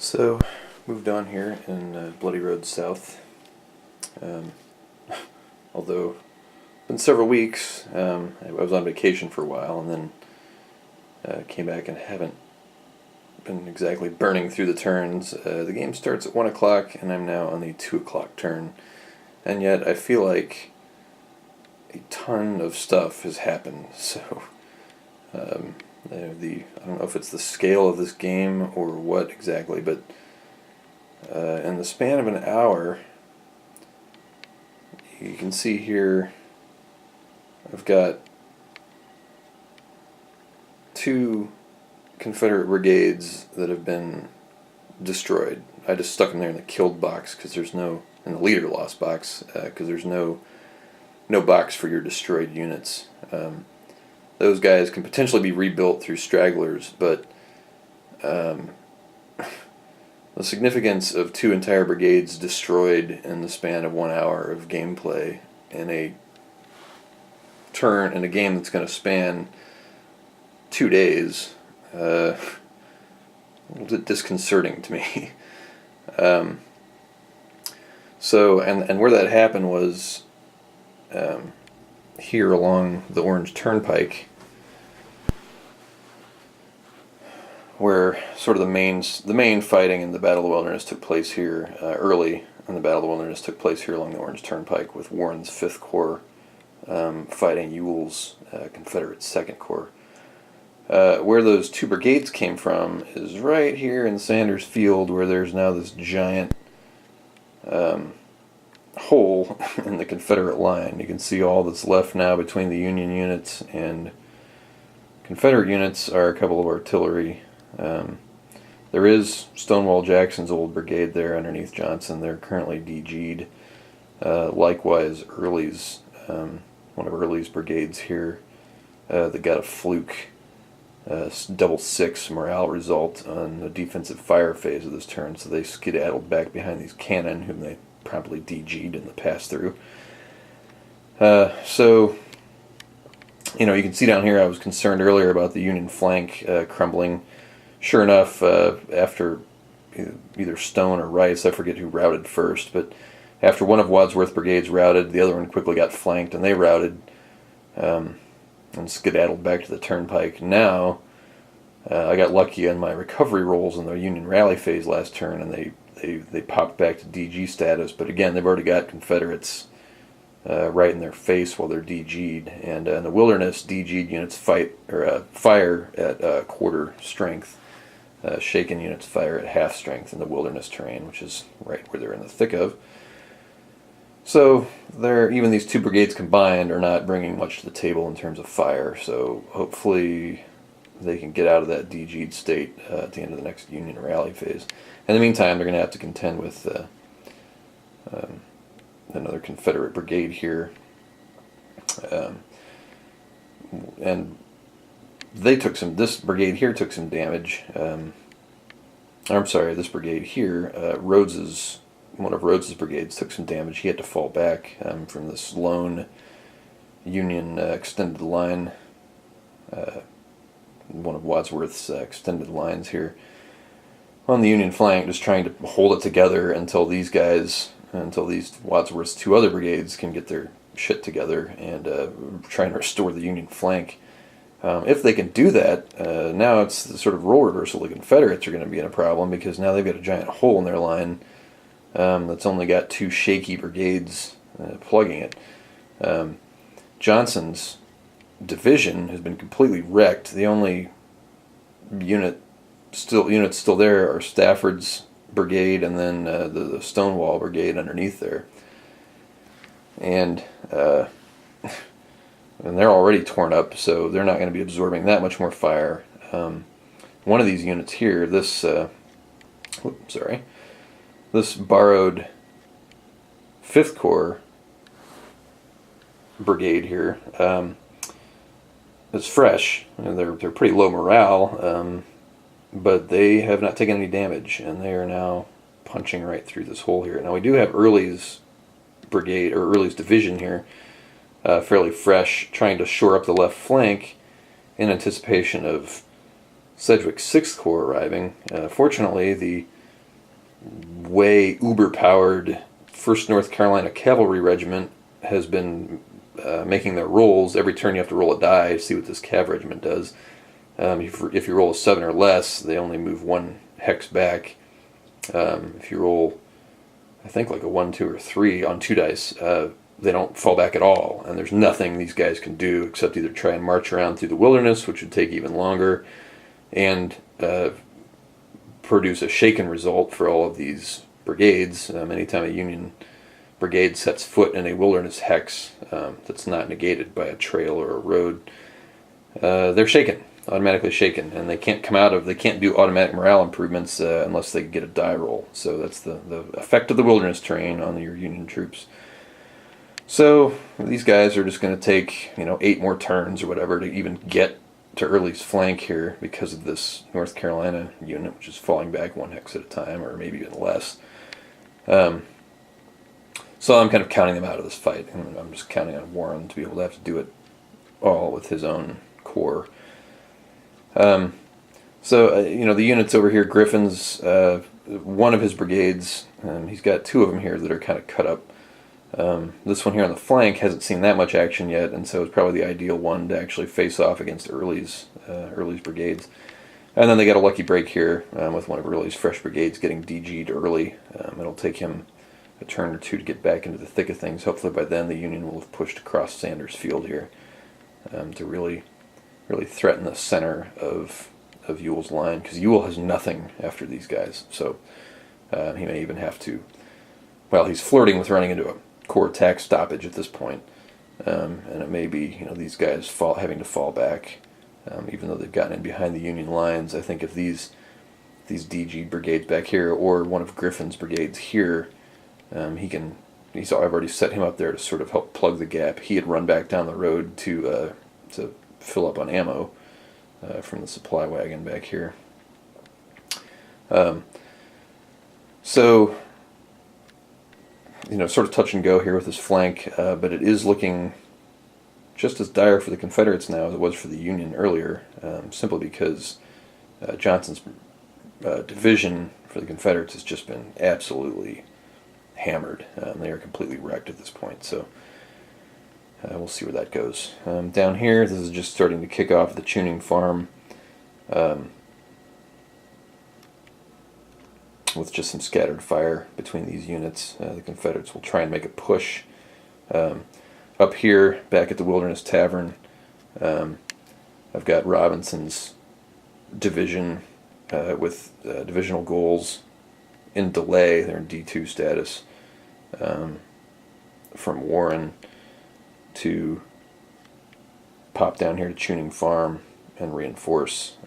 So, moved on here in Bloody Road South. Um, although, been several weeks. I was on vacation for a while and then came back and haven't been exactly burning through the turns. The game starts at 1 o'clock and I'm now on the 2 o'clock turn. And yet I feel like a ton of stuff has happened. So, I don't know if it's the scale of this game or what exactly, but in the span of an hour, you can see here I've got 2 Confederate brigades that have been destroyed. I just stuck them there in the killed box because there's no, in the leader lost box, because there's no box for your destroyed units. Those guys can potentially be rebuilt through stragglers, but the significance of 2 entire brigades destroyed in the span of 1 hour of gameplay in a turn in a game that's going to span 2 days, a little bit disconcerting to me. So, and where that happened was here along the Orange Turnpike, where sort of the main fighting in the Battle of the Wilderness took place here early in the Battle of the Wilderness took place here along the Orange Turnpike with Warren's 5th Corps fighting Ewell's Confederate 2nd Corps. Where those 2 brigades came from is right here in Sanders Field, where there's now this giant hole in the Confederate line. You can see all that's left now between the Union units and Confederate units are a couple of artillery. There is Stonewall Jackson's old brigade there underneath Johnson. They're currently DG'd. Likewise, Early's, one of Early's brigades here, that got a fluke double 6 morale result on the defensive fire phase of this turn, so they skedaddled back behind these cannon, whom they promptly DG'd in the pass-through. So, you know, you can see down here I was concerned earlier about the Union flank crumbling. Sure enough, after either Stone or Rice, I forget who routed first, but after one of Wadsworth's brigades routed, the other one quickly got flanked, and they routed and skedaddled back to the turnpike. Now, I got lucky on my recovery rolls in the Union rally phase last turn, and they popped back to DG status, but again, they've already got Confederates right in their face while they're DG'd, and in the Wilderness, DG'd units fire at quarter strength. Shaken units fire at half strength in the Wilderness terrain, which is right where they're in the thick of. So even these 2 brigades combined are not bringing much to the table in terms of fire, so hopefully they can get out of that DG'd state at the end of the next Union rally phase. In the meantime, they're going to have to contend with another Confederate brigade here, and this brigade here took some damage. I'm sorry, this brigade here, one of Rhodes's brigades took some damage. He had to fall back from this lone Union extended line, one of Wadsworth's extended lines here on the Union flank, just trying to hold it together until these Wadsworth's 2 other brigades can get their shit together and trying to restore the Union flank. If they can do that, now it's the sort of role reversal. The Confederates are going to be in a problem because now they've got a giant hole in their line that's only got 2 shaky brigades plugging it. Johnson's division has been completely wrecked. The only units still there are Stafford's brigade and then the Stonewall brigade underneath there. And they're already torn up, so they're not going to be absorbing that much more fire. One of these units here, this borrowed 5th Corps brigade here, is fresh. They're pretty low morale, but they have not taken any damage, and they are now punching right through this hole here. Now we do have Early's brigade, or Early's division here, fairly fresh, trying to shore up the left flank in anticipation of Sedgwick's 6th Corps arriving. Fortunately, the way uber-powered 1st North Carolina Cavalry Regiment has been making their rolls. Every turn you have to roll a die to see what this Cav Regiment does. If you roll a 7 or less, they only move 1 hex back. If you roll, I think, like a 1, 2, or 3 on 2 dice, they don't fall back at all. And there's nothing these guys can do except either try and march around through the wilderness, which would take even longer, and produce a shaken result for all of these brigades. Anytime a Union brigade sets foot in a wilderness hex that's not negated by a trail or a road, they're shaken, automatically shaken, and they can't do automatic morale improvements unless they get a die roll. So that's the effect of the wilderness terrain on your Union troops. So these guys are just going to take 8 more turns or whatever to even get to Early's flank here because of this North Carolina unit, which is falling back 1 hex at a time, or maybe even less. So I'm kind of counting them out of this fight. I'm just counting on Warren to be able to have to do it all with his own corps. The units over here, Griffin's one of his brigades, he's got 2 of them here that are kind of cut up. This one here on the flank hasn't seen that much action yet, and so it's probably the ideal one to actually face off against Early's brigades. And then they got a lucky break here with one of Early's fresh brigades getting DG'd early. It'll take him a turn or 2 to get back into the thick of things. Hopefully by then the Union will have pushed across Sanders Field here to really threaten the center of Ewell's line, because Ewell has nothing after these guys. So he may even have to, he's flirting with running into a corps attack stoppage at this point, and it may be these guys having to fall back, even though they've gotten in behind the Union lines. I think if these DG brigades back here, or one of Griffin's brigades here, I've already set him up there to sort of help plug the gap. He had run back down the road to fill up on ammo from the supply wagon back here. Sort of touch and go here with his flank, but it is looking just as dire for the Confederates now as it was for the Union earlier, simply because Johnson's division for the Confederates has just been absolutely hammered. They are completely wrecked at this point, so we'll see where that goes. Down here, this is just starting to kick off the tuning farm with just some scattered fire between these units. The Confederates will try and make a push. Up here, back at the Wilderness Tavern, I've got Robinson's division with divisional goals in delay. They're in D2 status from Warren to pop down here to Tuning Farm and reinforce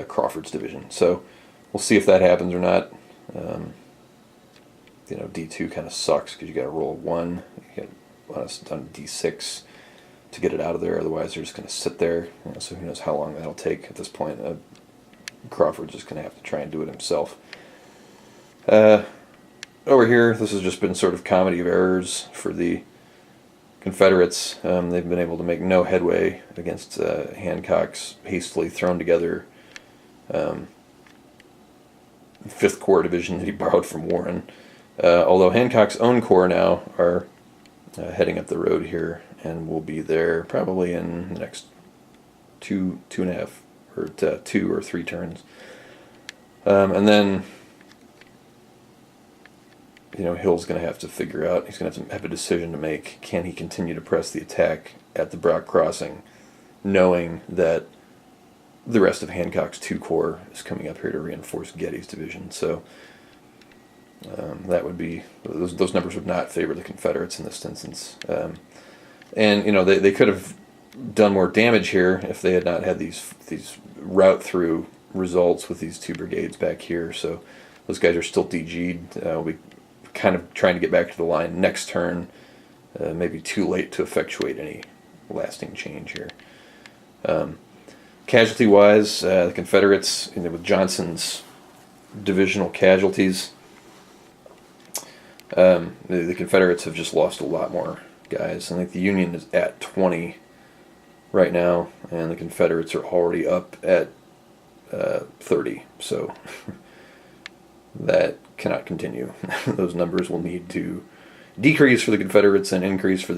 Crawford's division. So we'll see if that happens or not. D2 kind of sucks because you got to roll a 1. You got us done D6 to get it out of there. Otherwise, they're just going to sit there. So who knows how long that'll take at this point. Crawford's just going to have to try and do it himself. Over here, this has just been sort of comedy of errors for the Confederates. They've been able to make no headway against Hancock's hastily thrown together 5th Corps division that he borrowed from Warren. Although Hancock's own corps now are heading up the road here and will be there probably in the next 2 or 3 turns. And then Hill's going to have to figure out, he's going to have a decision to make. Can he continue to press the attack at the Brock Crossing, knowing that the rest of Hancock's 2 Corps is coming up here to reinforce Getty's division? So that would be, those numbers would not favor the Confederates in this instance. And they could have done more damage here if they had not had these route through results with these 2 brigades back here. So those guys are still DG'd. We'll be kind of trying to get back to the line next turn. Maybe too late to effectuate any lasting change here. Casualty-wise, the Confederates, with Johnson's divisional casualties, the Confederates have just lost a lot more guys. I think the Union is at 20 right now, and the Confederates are already up at 30. So that cannot continue. Those numbers will need to decrease for the Confederates and increase for